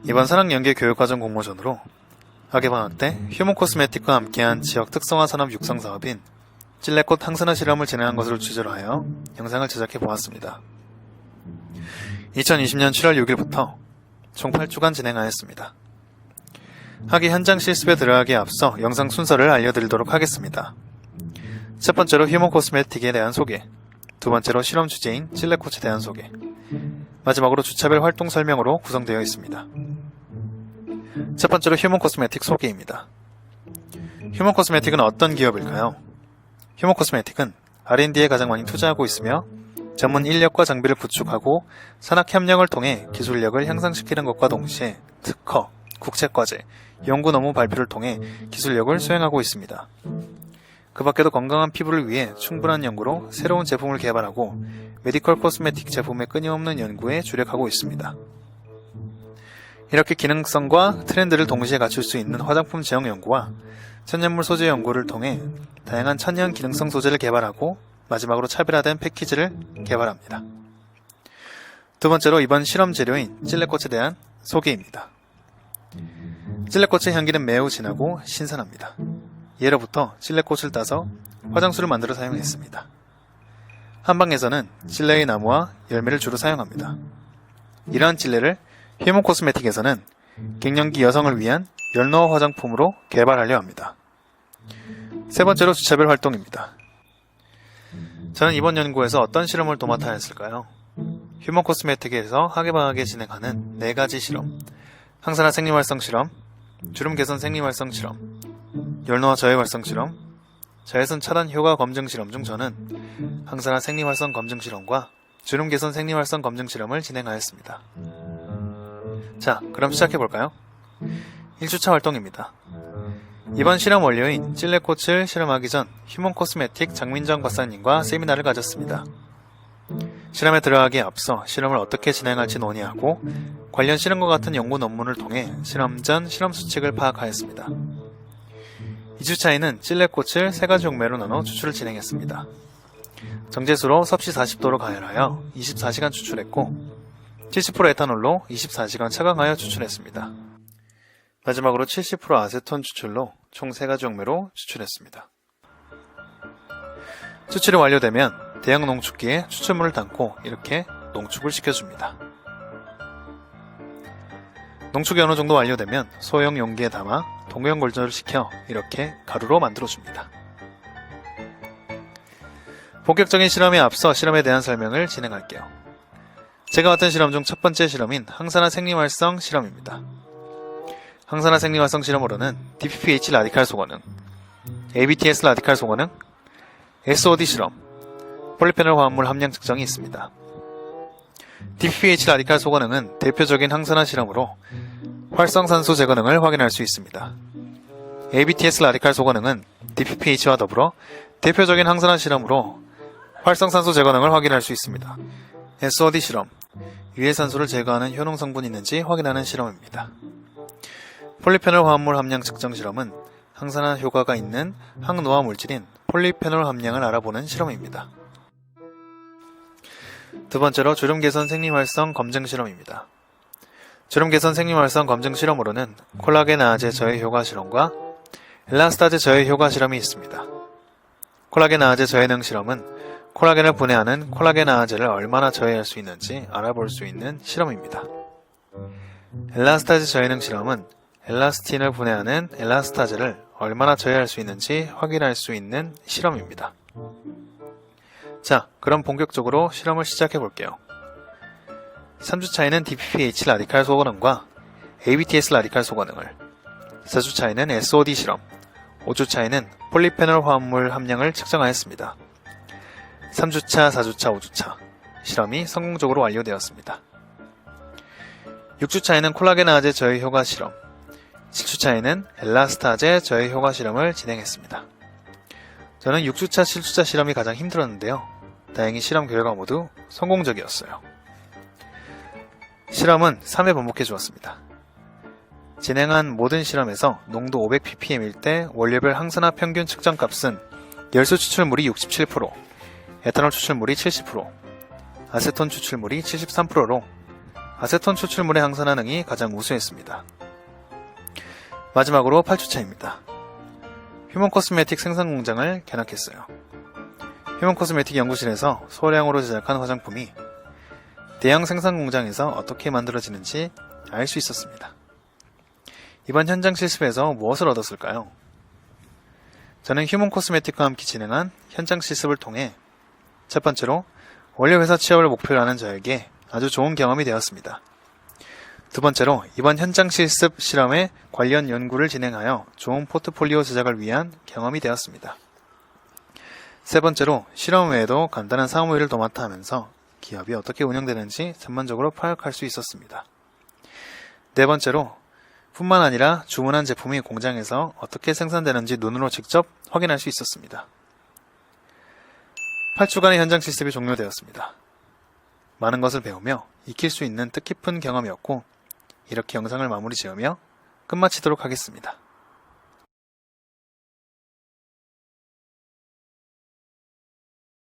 이번 산학연계 교육과정 공모전으로 학예방학 때 휴먼 코스메틱과 함께한 지역 특성화 산업 육성 사업인 찔레꽃 항산화 실험을 진행한 것으로 취재를 하여 영상을 제작해 보았습니다. 2020년 7월 6일부터 총 8주간 진행하였습니다. 학예 현장 실습에 들어가기에 앞서 영상 순서를 알려드리도록 하겠습니다. 첫 번째로 휴먼 코스메틱에 대한 소개, 두 번째로 실험 주제인 찔레꽃에 대한 소개, 마지막으로 주차별 활동 설명으로 구성되어 있습니다. 첫 번째로 휴먼 코스메틱 소개입니다. 휴먼 코스메틱은 어떤 기업일까요? 휴먼 코스메틱은 R&D에 가장 많이 투자하고 있으며 전문 인력과 장비를 구축하고 산학협력을 통해 기술력을 향상시키는 것과 동시에 특허, 국제과제, 연구 업무 발표를 통해 기술력을 수행하고 있습니다. 그 밖에도 건강한 피부를 위해 충분한 연구로 새로운 제품을 개발하고 메디컬 코스메틱 제품의 끊임없는 연구에 주력하고 있습니다. 이렇게 기능성과 트렌드를 동시에 갖출 수 있는 화장품 제형 연구와 천연물 소재 연구를 통해 다양한 천연 기능성 소재를 개발하고 마지막으로 차별화된 패키지를 개발합니다. 두 번째로 이번 실험 재료인 찔레꽃에 대한 소개입니다. 찔레꽃의 향기는 매우 진하고 신선합니다. 예로부터 찔레꽃을 따서 화장수를 만들어 사용했습니다. 한방에서는 찔레의 나무와 열매를 주로 사용합니다. 이러한 찔레를 휴먼 코스메틱에서는 갱년기 여성을 위한 열노화 화장품으로 개발하려 합니다. 세 번째로 주차별 활동입니다. 저는 이번 연구에서 어떤 실험을 도맡아 했을까요? 휴먼 코스메틱에서 학예방학에 진행하는 4가지 실험, 항산화 생리활성 실험, 주름 개선 생리활성 실험, 열노화 저해 활성 실험, 자외선 차단 효과 검증 실험 중 저는 항산화 생리활성 검증 실험과 주름 개선 생리활성 검증 실험을 진행하였습니다. 자, 그럼 시작해볼까요? 1주차 활동입니다. 이번 실험 원료인 찔레꽃을 실험하기 전 휴먼 코스메틱 장민정 박사님과 세미나를 가졌습니다. 실험에 들어가기에 앞서 실험을 어떻게 진행할지 논의하고 관련 실험과 같은 연구 논문을 통해 실험 전 실험 수칙을 파악하였습니다. 2주차에는 찔레꽃을 3가지 용매로 나눠 추출을 진행했습니다. 정제수로 섭씨 40도로 가열하여 24시간 추출했고 70% 에탄올로 24시간 차광하여 추출했습니다. 마지막으로 70% 아세톤 추출로 총 3가지 용매로 추출했습니다. 추출이 완료되면 대형 농축기에 추출물을 담고 이렇게 농축을 시켜줍니다. 농축이 어느 정도 완료되면 소형 용기에 담아 동형 골전을 시켜 이렇게 가루로 만들어줍니다. 본격적인 실험에 앞서 실험에 대한 설명을 진행할게요. 제가 맡은 실험 중 첫 번째 실험인 항산화 생리활성 실험입니다. 항산화 생리활성 실험으로는 DPPH 라디칼 소거능, ABTS 라디칼 소거능, SOD 실험, 폴리페놀 화합물 함량 측정이 있습니다. DPPH 라디칼 소거능은 대표적인 항산화 실험으로 활성산소 제거능을 확인할 수 있습니다. ABTS 라디칼 소거능은 DPPH와 더불어 대표적인 항산화 실험으로 활성산소 제거능을 확인할 수 있습니다. SOD 실험, 유해산소를 제거하는 효능 성분이 있는지 확인하는 실험입니다. 폴리페놀 화합물 함량 측정 실험은 항산화 효과가 있는 항노화 물질인 폴리페놀 함량을 알아보는 실험입니다. 두 번째로 주름 개선 생리활성 검증 실험입니다. 주름 개선 생리활성 검증 실험으로는 콜라겐 아제 저해 효과 실험과 엘라스타제 저해 효과 실험이 있습니다. 콜라겐 아제 저해능 실험은 콜라겐을 분해하는 콜라겐 아제를 얼마나 저해할 수 있는지 알아볼 수 있는 실험입니다. 엘라스타제 저해능 실험은 엘라스틴을 분해하는 엘라스타제를 얼마나 저해할 수 있는지 확인할 수 있는 실험입니다. 자, 그럼 본격적으로 실험을 시작해 볼게요. 3주차에는 DPPH 라디칼 소거능과 ABTS 라디칼 소거능을, 4주차에는 SOD 실험, 5주차에는 폴리페놀 화합물 함량을 측정하였습니다. 3주차, 4주차, 5주차 실험이 성공적으로 완료되었습니다. 6주차에는 콜라겐 아제 저해 효과 실험, 7주차에는 엘라스타제 저해 효과 실험을 진행했습니다. 저는 6주차, 7주차 실험이 가장 힘들었는데요. 다행히 실험 결과 모두 성공적이었어요. 실험은 3회 반복해 주었습니다. 진행한 모든 실험에서 농도 500ppm일 때 원료별 항산화 평균 측정 값은 열수 추출물이 67%, 에탄올 추출물이 70%, 아세톤 추출물이 73%로 아세톤 추출물의 항산화 능이 가장 우수했습니다. 마지막으로 8주차입니다. 휴먼 코스메틱 생산 공장을 견학했어요. 휴먼 코스메틱 연구실에서 소량으로 제작한 화장품이 대형 생산 공장에서 어떻게 만들어지는지 알 수 있었습니다. 이번 현장 실습에서 무엇을 얻었을까요? 저는 휴먼 코스메틱과 함께 진행한 현장 실습을 통해 첫 번째로 원료 회사 취업을 목표로 하는 저에게 아주 좋은 경험이 되었습니다. 두 번째로 이번 현장 실습 실험에 관련 연구를 진행하여 좋은 포트폴리오 제작을 위한 경험이 되었습니다. 세 번째로 실험 외에도 간단한 사무 일을 도맡아 하면서 기업이 어떻게 운영되는지 전반적으로 파악할 수 있었습니다. 네 번째로 뿐만 아니라 주문한 제품이 공장에서 어떻게 생산되는지 눈으로 직접 확인할 수 있었습니다. 8주간의 현장 실습이 종료되었습니다. 많은 것을 배우며 익힐 수 있는 뜻깊은 경험이었고 이렇게 영상을 마무리 지으며 끝마치도록 하겠습니다.